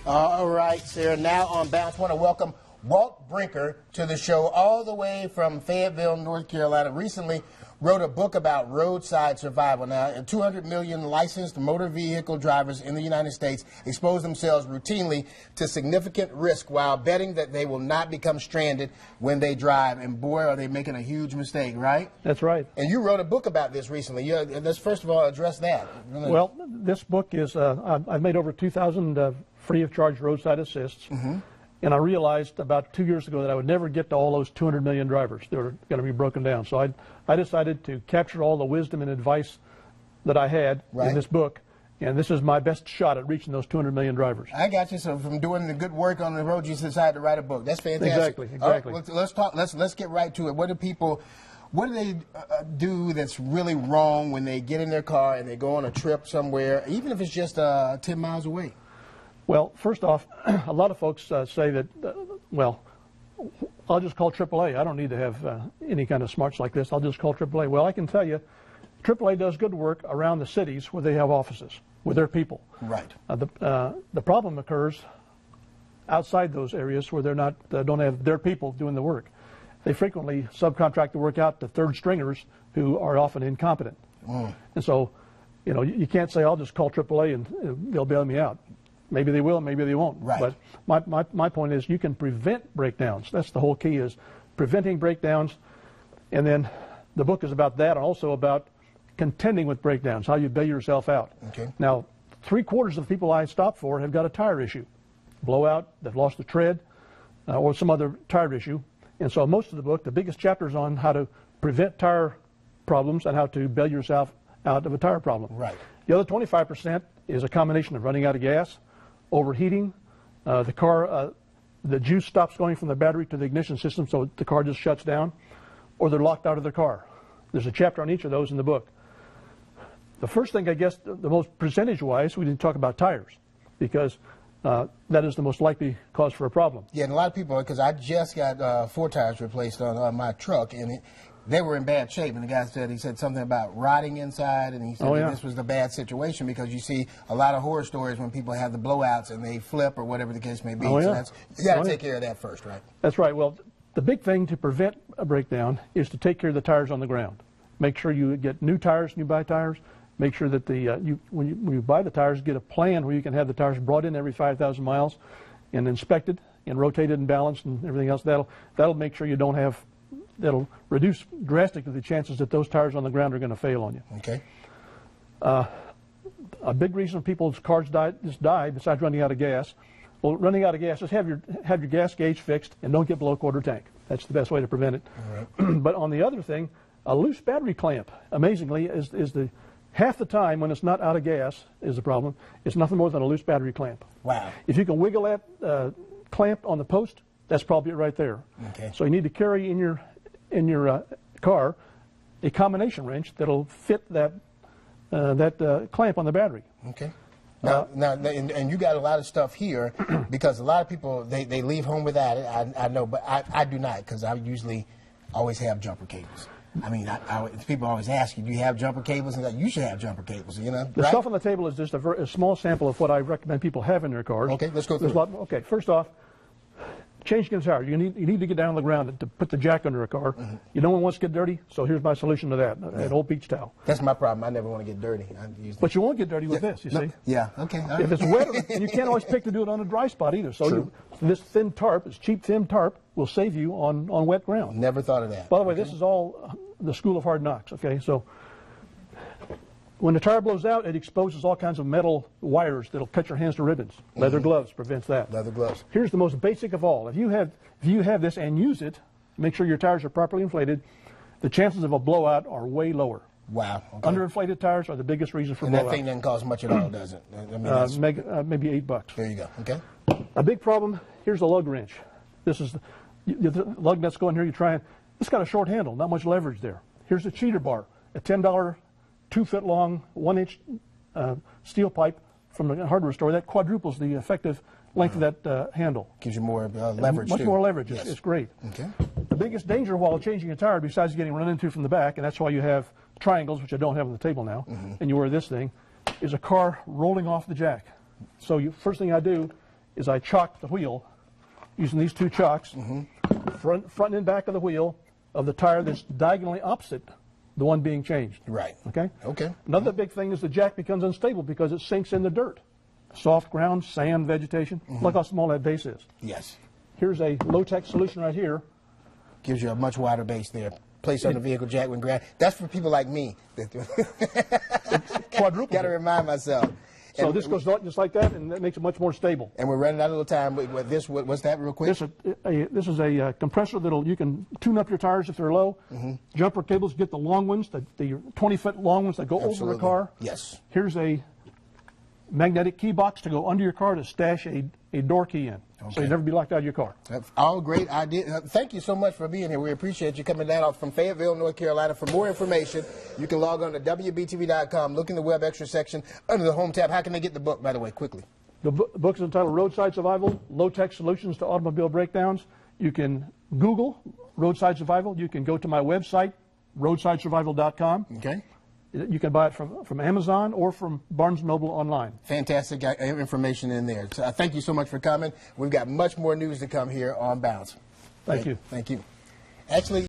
All right, Sarah. Now on Bounce, I want to welcome Walt Brinker to the show all the way from Fayetteville, North Carolina. Recently wrote a book about roadside survival. Now, 200 million licensed motor vehicle drivers in the United States expose themselves routinely to significant risk while betting that they will not become stranded when they drive. And boy, are they making a huge mistake, right? That's right. And you wrote a book about this recently. Let's first of all address that. Well, this book is, I've made over 2,000 free of charge roadside assists. Mm-hmm. And I realized about 2 years ago that I would never get to all those 200 million drivers that are going to be broken down. So I decided to capture all the wisdom and advice that I had in this book, and this is my best shot at reaching those 200 million drivers. I got you. So from doing the good work on the road, you decided to write a book. That's fantastic. Exactly. Let's talk. Let's get right to it. What do they do that's really wrong when they get in their car and they go on a trip somewhere, even if it's just 10 miles away? Well, first off, a lot of folks say that, well, I'll just call AAA. I don't need to have any kind of smarts like this. I'll just call AAA. Well, I can tell you, AAA does good work around the cities where they have offices with their people. Right. The problem occurs outside those areas where they're not don't have their people doing the work. They frequently subcontract the work out to third stringers who are often incompetent. And so, you can't say I'll just call AAA and they'll bail me out. Maybe they will, maybe they won't. Right. But my point is you can prevent breakdowns. That's the whole key, is preventing breakdowns. And then the book is about that, and also about contending with breakdowns, how you bail yourself out. Okay. Now, 3/4 of the people I stop for have got a tire issue, blowout, they've lost the tread, or some other tire issue. And so most of the book, the biggest chapter is on how to prevent tire problems and how to bail yourself out of a tire problem. Right. The other 25% is a combination of running out of gas, overheating, the juice stops going from the battery to the ignition system, so the car just shuts down, or they're locked out of their car. There's a chapter on each of those in the book. The first thing, I guess, the most percentage-wise, we didn't talk about tires, because that is the most likely cause for a problem. Yeah, and a lot of people, because I just got 4 tires replaced on my truck, and they were in bad shape, and the guy said, he said something about rotting inside, and he said that this was the bad situation, because you see a lot of horror stories when people have the blowouts and they flip or whatever the case may be. So you got to take care of that first, right? That's right. Well, the big thing to prevent a breakdown is to take care of the tires on the ground. Make sure you get new tires, when you buy tires. Make sure that when you buy the tires, get a plan where you can have the tires brought in every 5,000 miles and inspected and rotated and balanced and everything else. That'll make sure you don't have. That'll reduce drastically the chances that those tires on the ground are going to fail on you. Okay. A big reason people's cars die, besides running out of gas, well, running out of gas is have your gas gauge fixed and don't get below quarter tank. That's the best way to prevent it. All right. But on the other thing, a loose battery clamp, amazingly, is the half the time when it's not out of gas is the problem. It's nothing more than a loose battery clamp. Wow. If you can wiggle that clamp on the post, that's probably it right there. Okay. So you need to carry in your car a combination wrench that'll fit that clamp on the battery. Okay. Now, and you got a lot of stuff here, because a lot of people, they leave home without it. I know, but I do not, because I usually always have jumper cables. I mean, people always ask you, do you have jumper cables? And you should have jumper cables, The stuff on the table is just a small sample of what I recommend people have in their cars. Okay, let's go through it. Okay, first off, changing the tire. You need to get down on the ground to put the jack under a car. Mm-hmm. You don't want to get dirty, so here's my solution to that, an old beach towel. That's my problem. I never want to get dirty. But you won't get dirty with this, you see. Yeah, okay. If it's wet, and you can't always pick to do it on a dry spot either. So this thin tarp, this cheap thin tarp, will save you on wet ground. Never thought of that. By the way, this is all the school of hard knocks, okay? So when the tire blows out, it exposes all kinds of metal wires that'll cut your hands to ribbons. Leather gloves prevents that. Leather gloves. Here's the most basic of all. If you have this and use it, make sure your tires are properly inflated, the chances of a blowout are way lower. Wow. Okay. Underinflated tires are the biggest reason for blowouts. And that thing doesn't cost much at all, does it? I mean, maybe $8. There you go. Okay. A big problem, here's a lug wrench. This is the lug nuts go in here, you try it. It's got a short handle, not much leverage there. Here's a cheater bar, a $10, 2-foot long, 1-inch steel pipe from the hardware store. That quadruples the effective length of that handle. Gives you more leverage, Much more leverage. Yes. It's great. Okay. The biggest danger while changing a tire, besides getting run into from the back, and that's why you have triangles, which I don't have on the table now, and you wear this thing, is a car rolling off the jack. So first thing I do is I chock the wheel using these two chocks, front and back of the wheel of the tire that's diagonally opposite the one being changed. Right. Okay? Okay. Another big thing is the jack becomes unstable because it sinks in the dirt. Soft ground, sand, vegetation. Look how small that base is. Yes. Here's a low-tech solution right here. Gives you a much wider base there. Place on the vehicle jack when ground. That's for people like me. Quadruple. Got to remind myself. So And this goes just like that, and that makes it much more stable. And we're running out of little time. With this, what's that real quick? This is a compressor you can tune up your tires if they're low. Jumper cables, get the long ones, the 20-foot long ones that go over the car. Yes. Here's a magnetic key box to go under your car to stash a door key in. Okay. So you'll never be locked out of your car. All great ideas. Thank you so much for being here. We appreciate you coming down from Fayetteville, North Carolina. For more information, you can log on to WBTV.com, look in the Web Extra section under the Home tab. How can they get the book, by the way, quickly? The book is entitled Roadside Survival, Low-Tech Solutions to Automobile Breakdowns. You can Google Roadside Survival. You can go to my website, roadsidesurvival.com. Okay. You can buy it from Amazon or from Barnes & Noble online. Fantastic information in there. So, thank you so much for coming. We've got much more news to come here on Bounce. Thank you. Thank you. Actually.